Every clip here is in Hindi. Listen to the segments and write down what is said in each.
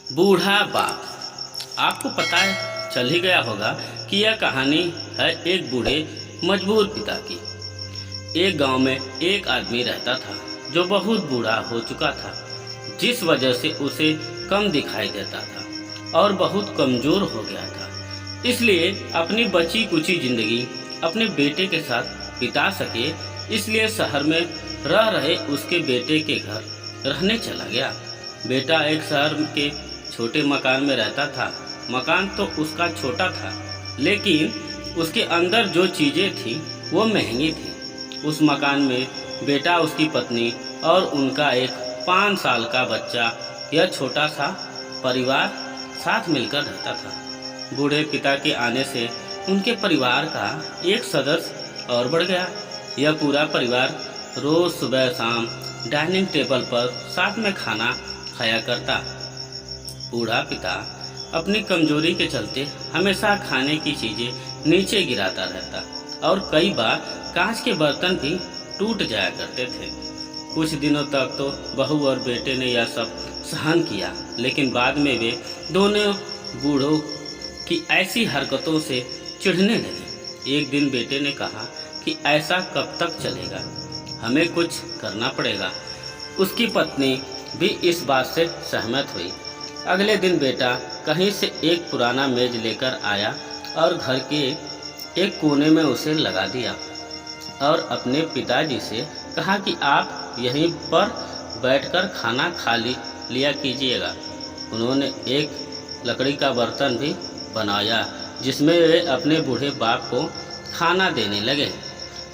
बूढ़ा बाप। आपको पता है चल ही गया होगा कि यह कहानी है एक बूढ़े मजबूर पिता की। एक गांव में एक आदमी रहता था जो बहुत बूढ़ा हो चुका था, जिस वजह से उसे कम दिखाई देता था और बहुत कमजोर हो गया था। इसलिए अपनी बची कुची जिंदगी अपने बेटे के साथ बिता सके, इसलिए शहर में रह रहे उसके बेटे के घर रहने चला गया। बेटा एक शहर के छोटे मकान में रहता था। मकान तो उसका छोटा था, लेकिन उसके अंदर जो चीज़ें थी वो महंगी थी। उस मकान में बेटा, उसकी पत्नी और उनका एक 5 साल का बच्चा, यह छोटा सा परिवार साथ मिलकर रहता था। बूढ़े पिता के आने से उनके परिवार का एक सदस्य और बढ़ गया। यह पूरा परिवार रोज़ सुबह शाम डाइनिंग टेबल पर साथ में खाना खाया करता। बूढ़ा पिता अपनी कमजोरी के चलते हमेशा खाने की चीज़ें नीचे गिराता रहता और कई बार कांच के बर्तन भी टूट जाया करते थे। कुछ दिनों तक तो बहू और बेटे ने यह सब सहन किया, लेकिन बाद में वे दोनों बूढ़ों की ऐसी हरकतों से चिढ़ने लगे। एक दिन बेटे ने कहा कि ऐसा कब तक चलेगा, हमें कुछ करना पड़ेगा। उसकी पत्नी भी इस बात से सहमत हुई। अगले दिन बेटा कहीं से एक पुराना मेज लेकर आया और घर के एक कोने में उसे लगा दिया और अपने पिताजी से कहा कि आप यहीं पर बैठकर खाना खा लिया कीजिएगा। उन्होंने एक लकड़ी का बर्तन भी बनाया जिसमें वे अपने बूढ़े बाप को खाना देने लगे।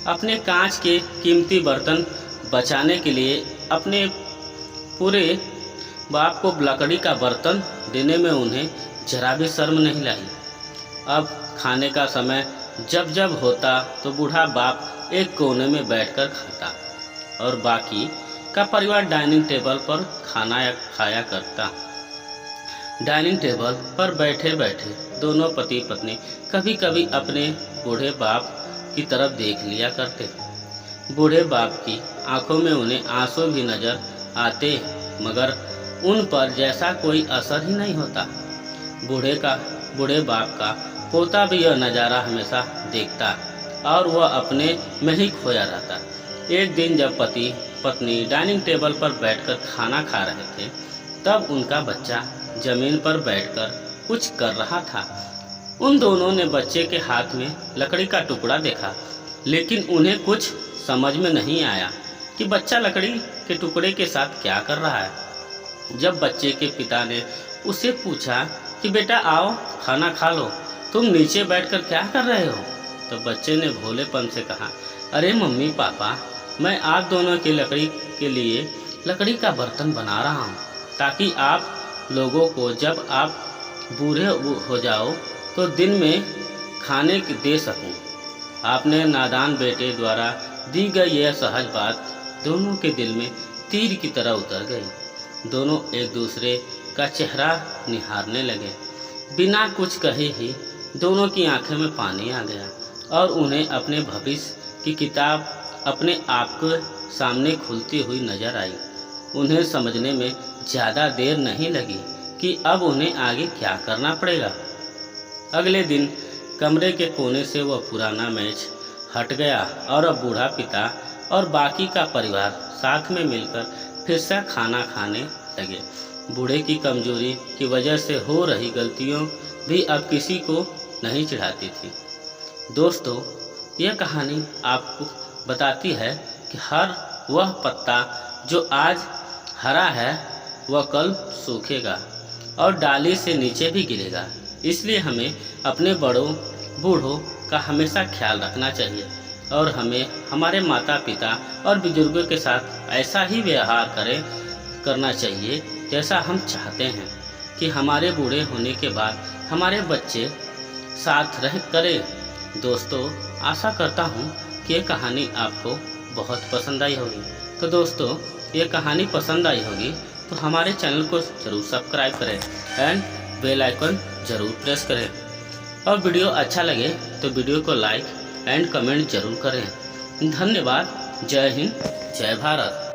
अपने कांच के कीमती बर्तन बचाने के लिए अपने पूरे बाप को लकड़ी का बर्तन देने में उन्हें जरा भी शर्म नहीं लाई। अब खाने का समय जब जब होता तो बूढ़ा बाप एक कोने में बैठकर खाता और बाकी का परिवार डाइनिंग टेबल पर खाना खाया करता। डाइनिंग टेबल पर बैठे बैठे दोनों पति पत्नी कभी कभी अपने बूढ़े बाप की तरफ देख लिया करते। बूढ़े बाप की आंखों में उन्हें आंसू भी नजर आते, मगर उन पर जैसा कोई असर ही नहीं होता। बूढ़े बाप का पोता भी यह नज़ारा हमेशा देखता और वह अपने में ही खोया रहता। एक दिन जब पति पत्नी डाइनिंग टेबल पर बैठकर खाना खा रहे थे, तब उनका बच्चा जमीन पर बैठकर कुछ कर रहा था। उन दोनों ने बच्चे के हाथ में लकड़ी का टुकड़ा देखा, लेकिन उन्हें कुछ समझ में नहीं आया कि बच्चा लकड़ी के टुकड़े के साथ क्या कर रहा है। जब बच्चे के पिता ने उसे पूछा कि बेटा आओ खाना खा लो, तुम नीचे बैठकर क्या कर रहे हो, तो बच्चे ने भोलेपन से कहा, अरे मम्मी पापा, मैं आप दोनों की लकड़ी के लिए लकड़ी का बर्तन बना रहा हूँ, ताकि आप लोगों को जब आप बूढ़े हो जाओ तो दिन में खाने दे सकूं। आपने नादान बेटे द्वारा दी गई यह सहज बात दोनों के दिल में तीर की तरह उतर गई। दोनों एक दूसरे का चेहरा निहारने लगे। बिना कुछ कहे ही दोनों की आंखों में पानी आ गया और उन्हें अपने भविष्य की किताब अपने आप के सामने खुलती हुई नजर आई। उन्हें समझने में ज़्यादा देर नहीं लगी कि अब उन्हें आगे क्या करना पड़ेगा। अगले दिन कमरे के कोने से वह पुराना मेज हट गया और अब बूढ़ा पिता और बाकी का परिवार साथ में मिलकर फिर से खाना खाने लगे। बूढ़े की कमजोरी की वजह से हो रही गलतियों भी अब किसी को नहीं चिढ़ाती थी। दोस्तों, यह कहानी आपको बताती है कि हर वह पत्ता जो आज हरा है वह कल सूखेगा और डाली से नीचे भी गिरेगा। इसलिए हमें अपने बड़ों बूढ़ों का हमेशा ख्याल रखना चाहिए और हमें हमारे माता पिता और बुजुर्गों के साथ ऐसा ही व्यवहार करना चाहिए जैसा हम चाहते हैं कि हमारे बूढ़े होने के बाद हमारे बच्चे साथ रह करें। दोस्तों, आशा करता हूँ कि ये कहानी आपको बहुत पसंद आई होगी। तो दोस्तों, ये कहानी पसंद आई होगी तो हमारे चैनल को ज़रूर सब्सक्राइब करें एंड बेल आइकन ज़रूर प्रेस करें, और वीडियो अच्छा लगे तो वीडियो को लाइक एंड कमेंट जरूर करें। धन्यवाद। जय हिंद, जय भारत।